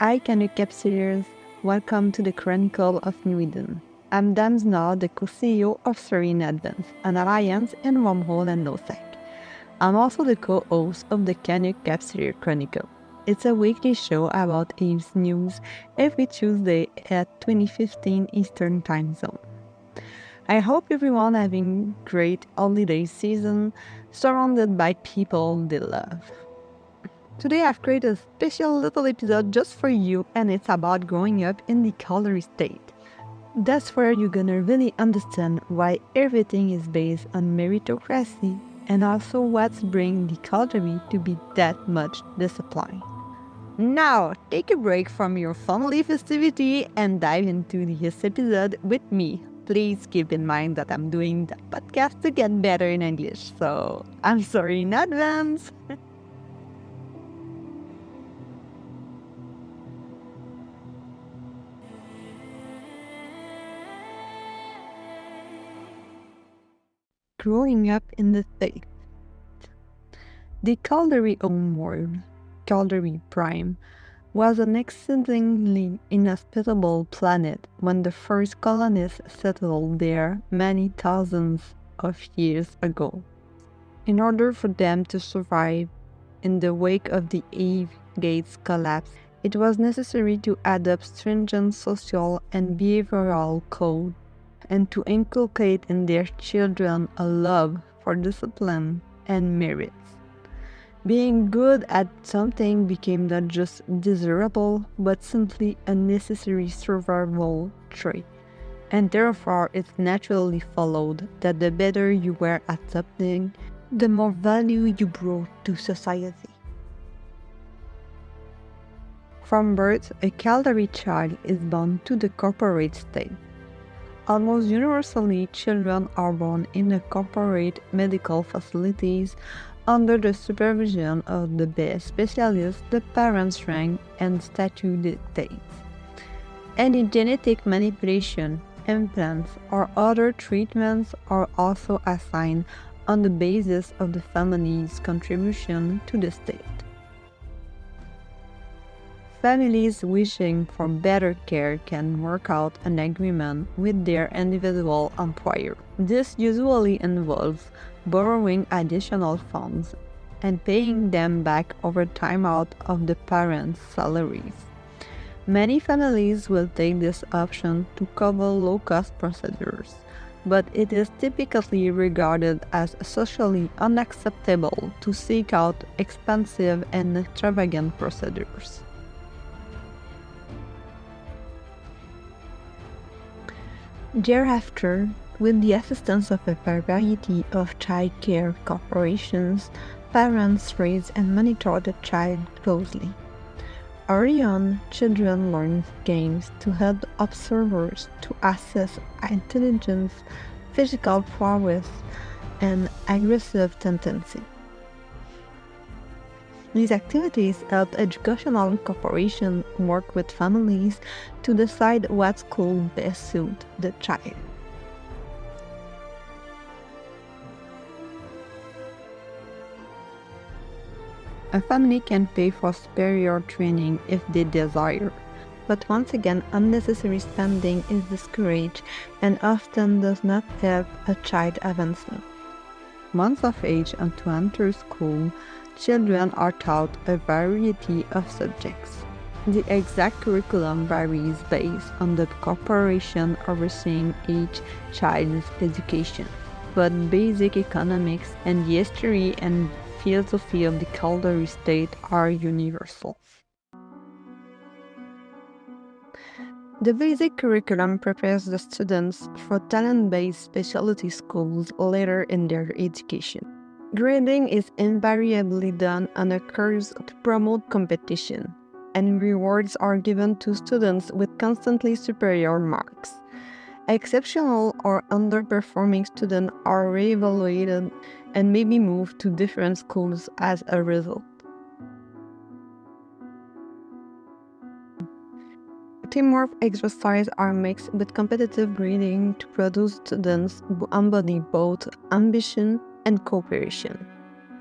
Hi, Canuck capsuleers. Welcome to the Chronicle of New Eden. I'm Damsna, the co-CEO of Serene Advance, an alliance in Wormhole and NoSec. I'm also the co-host of the Canuck Capsuleer Chronicle. It's a weekly show about Eve's news every Tuesday at 2015 Eastern Time Zone. I hope everyone having great holiday season, surrounded by people they love. Today I've created a special little episode just for you, and it's about growing up in the Caldari State. That's where you're gonna really understand why everything is based on meritocracy and also what's bringing the Caldari to be that much disciplined. Now, take a break from your family festivity and dive into this episode with me. Please keep in mind that I'm doing the podcast to get better in English, so I'm sorry in advance. Growing up in the States. The Caldari homeworld, Caldari Prime, was an exceedingly inhospitable planet when the first colonists settled there many thousands of years ago. In order for them to survive in the wake of the Eve Gates collapse, it was necessary to adopt stringent social and behavioral code and to inculcate in their children a love for discipline and merits. Being good at something became not just desirable, but simply a necessary survival trait, and therefore it naturally followed that the better you were at something, the more value you brought to society. From birth, a Caldari child is born to the corporate state. Almost universally, children are born in the corporate medical facilities under the supervision of the best specialists the parents' rank and statute dictates. Any genetic manipulation, implants, or other treatments are also assigned on the basis of the family's contribution to the state. Families wishing for better care can work out an agreement with their individual employer. This usually involves borrowing additional funds and paying them back over time out of the parents' salaries. Many families will take this option to cover low-cost procedures, but it is typically regarded as socially unacceptable to seek out expensive and extravagant procedures. Thereafter, with the assistance of a variety of child care corporations, parents raise and monitor the child closely. Early on, children learn games to help observers to assess intelligence, physical prowess, and aggressive tendency. These activities help educational corporations work with families to decide what school best suit the child. A family can pay for superior training if they desire, but once again, unnecessary spending is discouraged and often does not help a child advancement. Months of age and to enter school, children are taught a variety of subjects. The exact curriculum varies based on the corporation overseeing each child's education, but basic economics and the history and philosophy of the Caldari State are universal. The basic curriculum prepares the students for talent-based specialty schools later in their education. Grading is invariably done on a curve to promote competition, and rewards are given to students with constantly superior marks. Exceptional or underperforming students are re-evaluated and may be moved to different schools as a result. Teamwork exercises are mixed with competitive grading to produce students who embody both ambition and cooperation.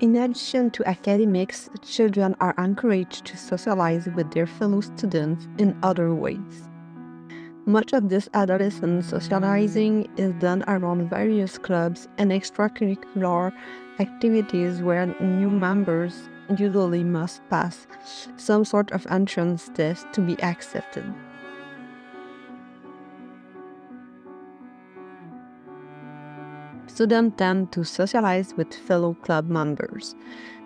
In addition to academics, children are encouraged to socialize with their fellow students in other ways. Much of this adolescent socializing is done around various clubs and extracurricular activities where new members usually must pass some sort of entrance test to be accepted. Students tend to socialize with fellow club members,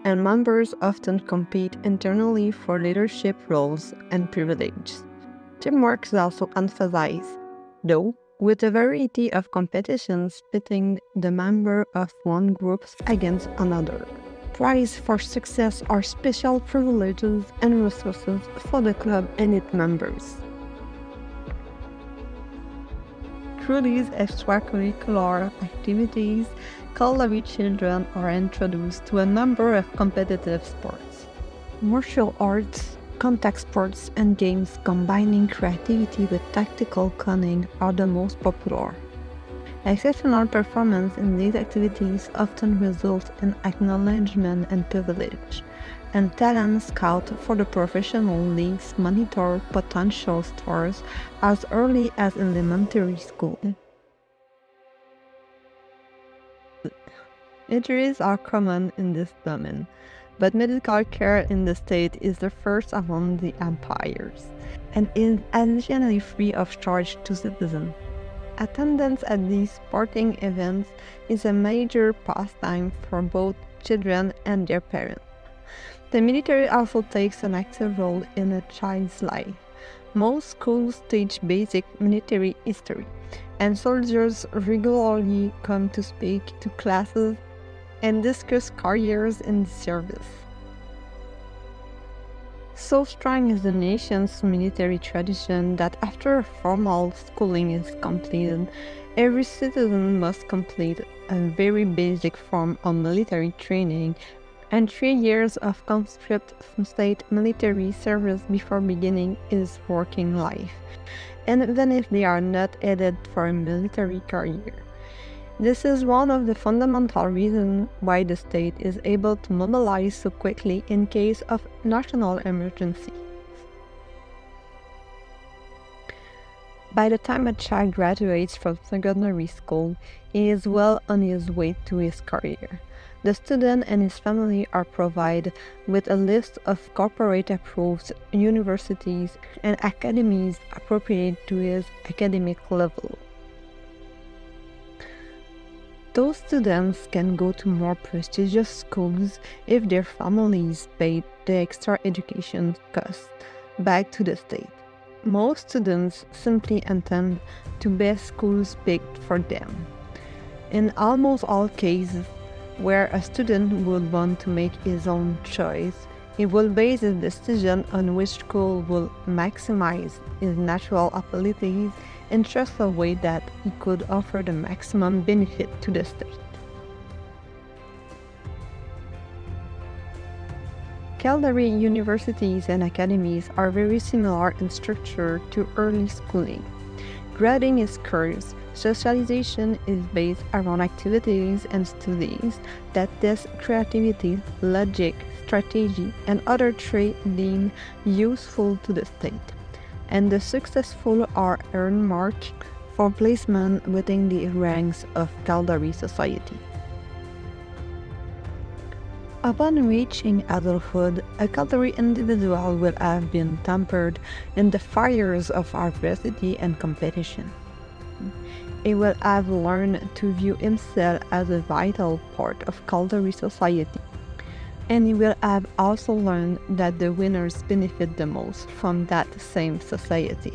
and members often compete internally for leadership roles and privileges. Teamwork is also emphasized, though, with a variety of competitions pitting the member of one group against another. Prizes for success are special privileges and resources for the club and its members. Through these extracurricular activities, Caldari children are introduced to a number of competitive sports. Martial arts, contact sports, and games combining creativity with tactical cunning are the most popular. Exceptional performance in these activities often results in acknowledgement and privilege, and talent scouts for the professional leagues monitor potential stars as early as elementary school. Injuries are common in this domain, but medical care in the state is the first among the empires, and is additionally free of charge to citizens. Attendance at these sporting events is a major pastime for both children and their parents. The military also takes an active role in a child's life. Most schools teach basic military history, and soldiers regularly come to speak to classes and discuss careers in the service. So strong is the nation's military tradition that after formal schooling is completed, every citizen must complete a very basic form of military training and 3 years of conscript state military service before beginning his working life, and even if they are not headed for a military career. This is one of the fundamental reasons why the state is able to mobilize so quickly in case of national emergency. By the time a child graduates from secondary school, he is well on his way to his career. The student and his family are provided with a list of corporate-approved universities and academies appropriate to his academic level. Those students can go to more prestigious schools if their families paid the extra education costs back to the state. Most students simply attend to best schools picked for them. In almost all cases where a student would want to make his own choice, he will base his decision on which school will maximize his natural abilities in just a way that he could offer the maximum benefit to the state. Caldari universities and academies are very similar in structure to early schooling. Grading is scarce. Socialization is based around activities and studies that test creativity, logic, strategy, and other traits deemed useful to the state. And the successful are earned marks for placement within the ranks of Caldari society. Upon reaching adulthood, a Caldari individual will have been tempered in the fires of adversity and competition. He will have learned to view himself as a vital part of Caldari society, and he will have also learned that the winners benefit the most from that same society.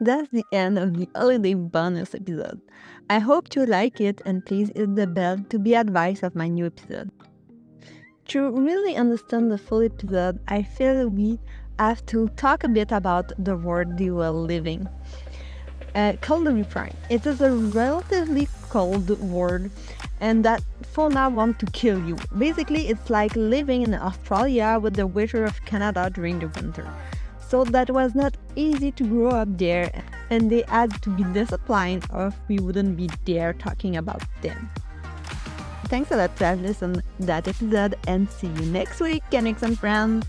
That's the end of the holiday bonus episode. I hope you like it, and please hit the bell to be advised of my new episode. To really understand the full episode, I feel we have to talk a bit about the world you are living. Caldari Prime. It is a relatively cold world, and that fauna want to kill you. Basically, it's like living in Australia with the weather of Canada during the winter. So that was not easy to grow up there, and they had to be disciplined or we wouldn't be there talking about them. Thanks a lot to have listened to that episode, and see you next week, Canucks and friends!